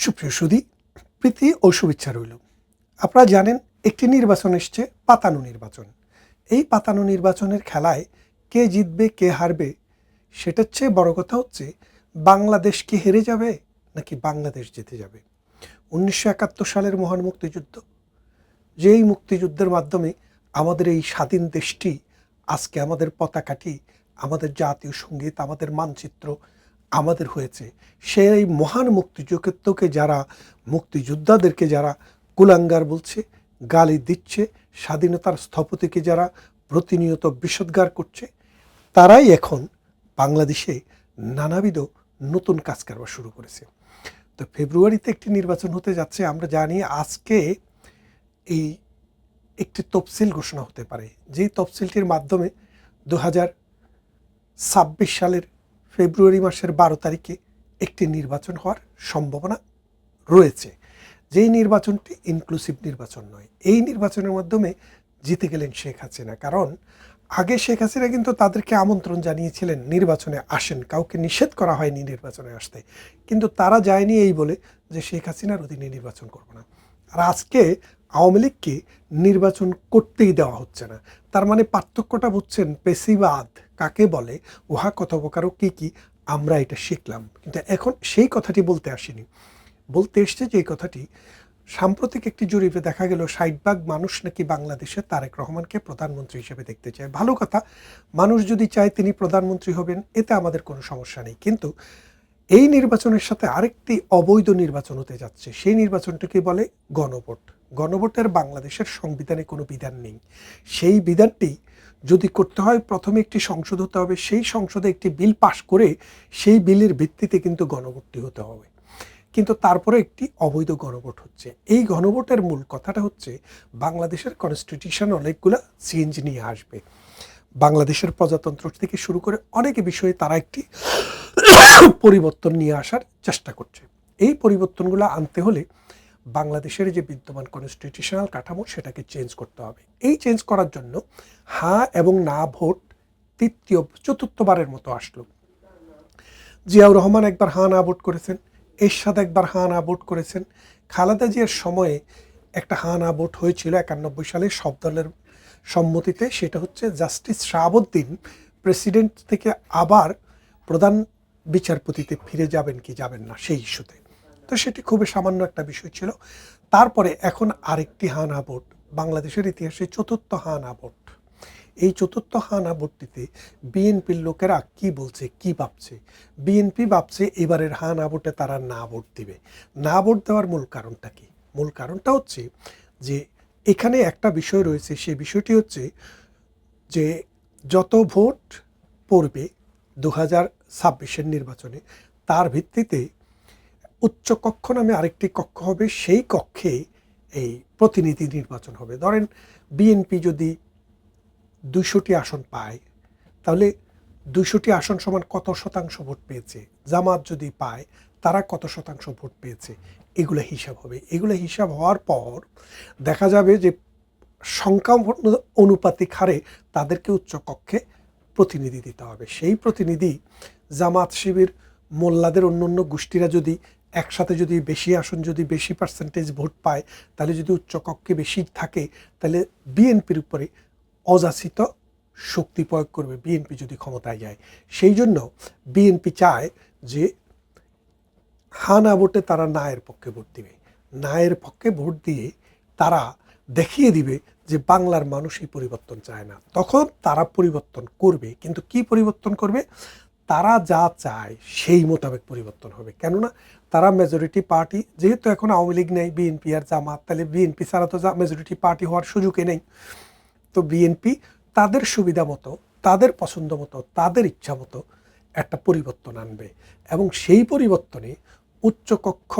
সুপ্রিয় সুধী, প্রীতি ও শুভেচ্ছা রইল। আপনারা জানেন একটি নির্বাচন এসছে, পাতানো নির্বাচন। এই পাতানো নির্বাচনের খেলায় কে জিতবে কে হারবে সেটার চেয়ে বড় কথা হচ্ছে বাংলাদেশ কি হেরে যাবে নাকি বাংলাদেশ জিতে যাবে। 1971 সালের মহান মুক্তিযুদ্ধ, যেই মুক্তিযুদ্ধের মাধ্যমে আমাদের এই স্বাধীন দেশটি আজকে আমাদের পতাকাটি, আমাদের জাতীয় সঙ্গীত, আমাদের মানচিত্র আমাদের হয়েছে, সেই মহান মুক্তিযুদ্ধকে যারা, মুক্তিযোদ্ধাদেরকে যারা কুলাঙ্গার বলছে, গালি দিচ্ছে, স্বাধীনতার স্থপতিকে যারা প্রতিনিয়ত বিষোদ্গার করছে, তারাই এখন বাংলাদেশে নানাবিধ নতুন কাজ কারবার শুরু করেছে। তো ফেব্রুয়ারিতে একটি নির্বাচন হতে যাচ্ছে। আমরা জানি আজকে এই একটি তফসিল ঘোষণা হতে পারে, যেই তফসিলটির মাধ্যমে 2026 সালের ফেব্রুয়ারি মাসের 12 তারিখে একটি নির্বাচন হওয়ার সম্ভাবনা রয়েছে। যেই নির্বাচনটি ইনক্লুসিভ নির্বাচন নয়। এই নির্বাচনের মাধ্যমে জিতে গেলেন শেখ হাসিনা। কারণ আগে শেখ হাসিনা কিন্তু তাদেরকে আমন্ত্রণ জানিয়েছিলেন নির্বাচনে আসেন, কাউকে নিষেধ করা হয়নি নির্বাচনে আসতে, কিন্তু তারা যায়নি এই বলে যে শেখ হাসিনার অধীনে নির্বাচন করব না। আর আজকে আওয়ামী লীগকে নির্বাচন করতেই দেওয়া হচ্ছে না। তার মানে পার্থক্যটা বুঝছেন, পেশিবাদ কাকে বলে, উহা কত প্রকার ও কী কী আমরা এটা শিখলাম। কিন্তু এখন সেই কথাটি বলতে আসিনি, বলতে এসছে যে এই কথাটি সাম্প্রতিক একটি জরিপে দেখা গেল 60% মানুষ নাকি বাংলাদেশে তারেক রহমানকে প্রধানমন্ত্রী হিসেবে দেখতে চায়। ভালো কথা, মানুষ যদি চায় তিনি প্রধানমন্ত্রী হবেন, এতে আমাদের কোনো সমস্যা নেই। কিন্তু এই নির্বাচনের সাথে আরেকটি অবৈধ নির্বাচন হতে যাচ্ছে। সেই নির্বাচনটাকে বলে গণভোট। গণভোটের বাংলাদেশের সংবিধানে কোনো বিধান নেই। সেই বিধানটি যদি করতে হয়, প্রথমে একটি সংসদ হতে হবে, সেই সংসদে একটি বিল পাশ করে সেই বিলের ভিত্তিতে কিন্তু গণভোটটি হতে হবে। কিন্তু তারপরে একটি অবৈধ গণভোট হচ্ছে। এই গণভোটের মূল কথাটা হচ্ছে বাংলাদেশের কনস্টিটিউশন অনেকগুলো চেঞ্জ নিয়ে আসবে। বাংলাদেশের প্রজাতন্ত্র থেকে শুরু করে অনেক বিষয়ে তারা একটি পরিবর্তন নিয়ে আসার চেষ্টা করছে। এই পরিবর্তনগুলো আনতে হলে বাংলাদেশের যে বিদ্যমান কনস্টিটিউশনাল কাঠামো সেটাকে চেঞ্জ করতে হবে। এই চেঞ্জ করার জন্য হ্যাঁ এবং না ভোট চতুর্থবারের মতো আসলো। জিয়াউর রহমান একবার হ্যাঁ না ভোট করেছেন, এরশাদ একবার হ্যাঁ না ভোট করেছেন, খালেদা জিয়ার সময়ে একটা হ্যাঁ না ভোট হয়েছিল 91 সালে সব দলের সম্মতিতে। সেটা হচ্ছে জাস্টিস শাহাবুদ্দিন প্রেসিডেন্ট থেকে আবার প্রধান বিচারপতিতে ফিরে যাবেন কি যাবেন না সেই ইস্যুতে। তো সেটি খুবই সামান্য একটা বিষয় ছিল। তারপরে এখন আরেকটি হ্যাঁ না ভোট, বাংলাদেশের ইতিহাসে চতুর্থ হ্যাঁ না ভোট। এই চতুর্থ হ্যাঁ না ভোটটিতে বিএনপির লোকেরা কি বলছে, কি ভাবছে? বিএনপি ভাবছে এবারের হ্যাঁ না ভোটে তারা না ভোট দিবে। না ভোট দেওয়ার মূল কারণটা কি? মূল কারণটা হচ্ছে যে এখানে একটা বিষয় রয়েছে, সেই বিষয়টি হচ্ছে যে যত ভোট পড়বে 2026 নির্বাচনে, তার ভিত্তিতে উচ্চ কক্ষ নামে আরেকটি কক্ষ হবে, সেই কক্ষে এই প্রতিনিধি নির্বাচন হবে। ধরেন বিএনপি যদি 200টি আসন পায়, তাহলে 200টি আসন সমান কত শতাংশ ভোট পেয়েছে? জামাত যদি পায়, তারা কত শতাংশ ভোট পেয়েছে? এগুলো হিসাব হবে। এগুলো হিসাব হওয়ার পর দেখা যাবে যে সংখ্যা অনুপাতিক হারে তাদেরকে উচ্চকক্ষে প্রতিনিধি দিতে হবে। সেই প্রতিনিধি জামাত, শিবির, মোল্লাদের অন্য গোষ্ঠীরা যদি একসাথে যদি বেশি আসন, যদি বেশি পার্সেন্টেজ ভোট পায়, তাহলে যদি উচ্চকক্ষে বেশি থাকে, তাহলে বিএনপির উপরে অযাচিত শক্তি প্রয়োগ করবে বিএনপি যদি ক্ষমতায় যায়। সেই জন্য বিএনপি চায় যে হ্যাঁ না ভোটে তারা নায়ের পক্ষে ভোট দিবে। নায়ের পক্ষে ভোট দিয়ে তারা দেখিয়ে দিবে যে বাংলার মানুষ এই পরিবর্তন চায় না। তখন তারা পরিবর্তন করবে, কিন্তু কি পরিবর্তন করবে? তারা যা চায় সেই মোতাবেক পরিবর্তন হবে। কেননা তারা মেজরিটি পার্টি, যেহেতু এখন আওয়ামী লীগ নেই, বিএনপি আর জামাত, তাহলে বিএনপি ছাড়া তো মেজরিটি পার্টি হওয়ার সুযোগই নেই। তো বিএনপি তাদের সুবিধা মতো, তাদের পছন্দ মতো, তাদের ইচ্ছা মতো একটা পরিবর্তন আনবে, এবং সেই পরিবর্তনে উচ্চকক্ষ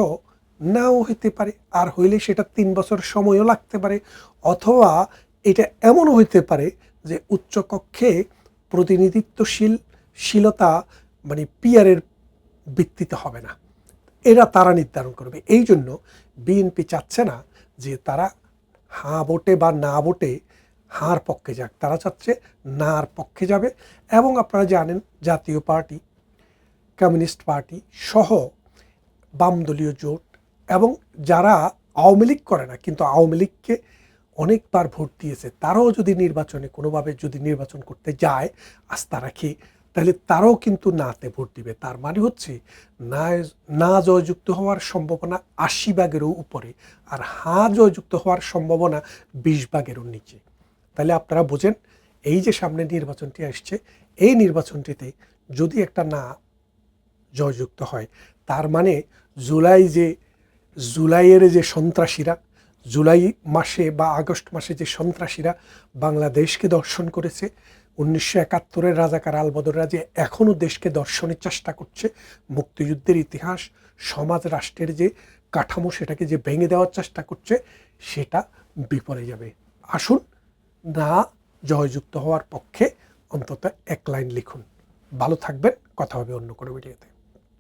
নাও হইতে পারে, আর হইলে সেটা 3 বছর সময়ও লাগতে পারে, অথবা এটা এমনও হইতে পারে যে উচ্চকক্ষে প্রতিনিধিত্বশীলতা মানে পিয়ারের ভিত্তিতে হবে না, এরা তারা নির্ধারণ করবে। এই জন্য বিএনপি চাচ্ছে না যে তারা হ্যাঁ ভোটে বা না ভোটে হার পক্ষে যাক, তারা চাচ্ছে নার পক্ষে যাবে। এবং আপনারা জানেন জাতীয় পার্টি, কমিউনিস্ট পার্টি সহ বামদলীয় জোট এবং যারা আওয়ামী লীগ করে না কিন্তু আওয়ামী লীগকে অনেকবার ভোট দিয়েছে, তারাও যদি নির্বাচনে কোনোভাবে যদি নির্বাচন করতে যায় আস্থা রাখি, তাহলে তারাও কিন্তু নাতে ভোট দিবে। তার মানে হচ্ছে না, না জয়যুক্ত হওয়ার সম্ভাবনা 80% উপরে, আর হ্যাঁ জয়যুক্ত হওয়ার সম্ভাবনা 20%-এরও নিচে। তাহলে আপনারা বোঝেন, এই যে সামনে নির্বাচনটি আসছে, এই নির্বাচনটিতে যদি একটা না জয়যুক্ত হয়, তার মানে জুলাইয়ের যে সন্ত্রাসীরা, জুলাই মাসে বা আগস্ট মাসে যে সন্ত্রাসীরা বাংলাদেশকে দর্শন করেছে, 1971-এর রাজাকার আলবদররা যে এখনও দেশকে দর্শনের চেষ্টা করছে, মুক্তিযুদ্ধের ইতিহাস, সমাজ রাষ্ট্রের যে কাঠামো সেটাকে যে ভেঙে দেওয়ার চেষ্টা করছে, সেটা বিফলে যাবে। আসুন না জয়যুক্ত হওয়ার পক্ষে অন্তত এক লাইন লিখুন। ভালো থাকবেন, কথা হবে অন্য কোনো ভিডিওতে।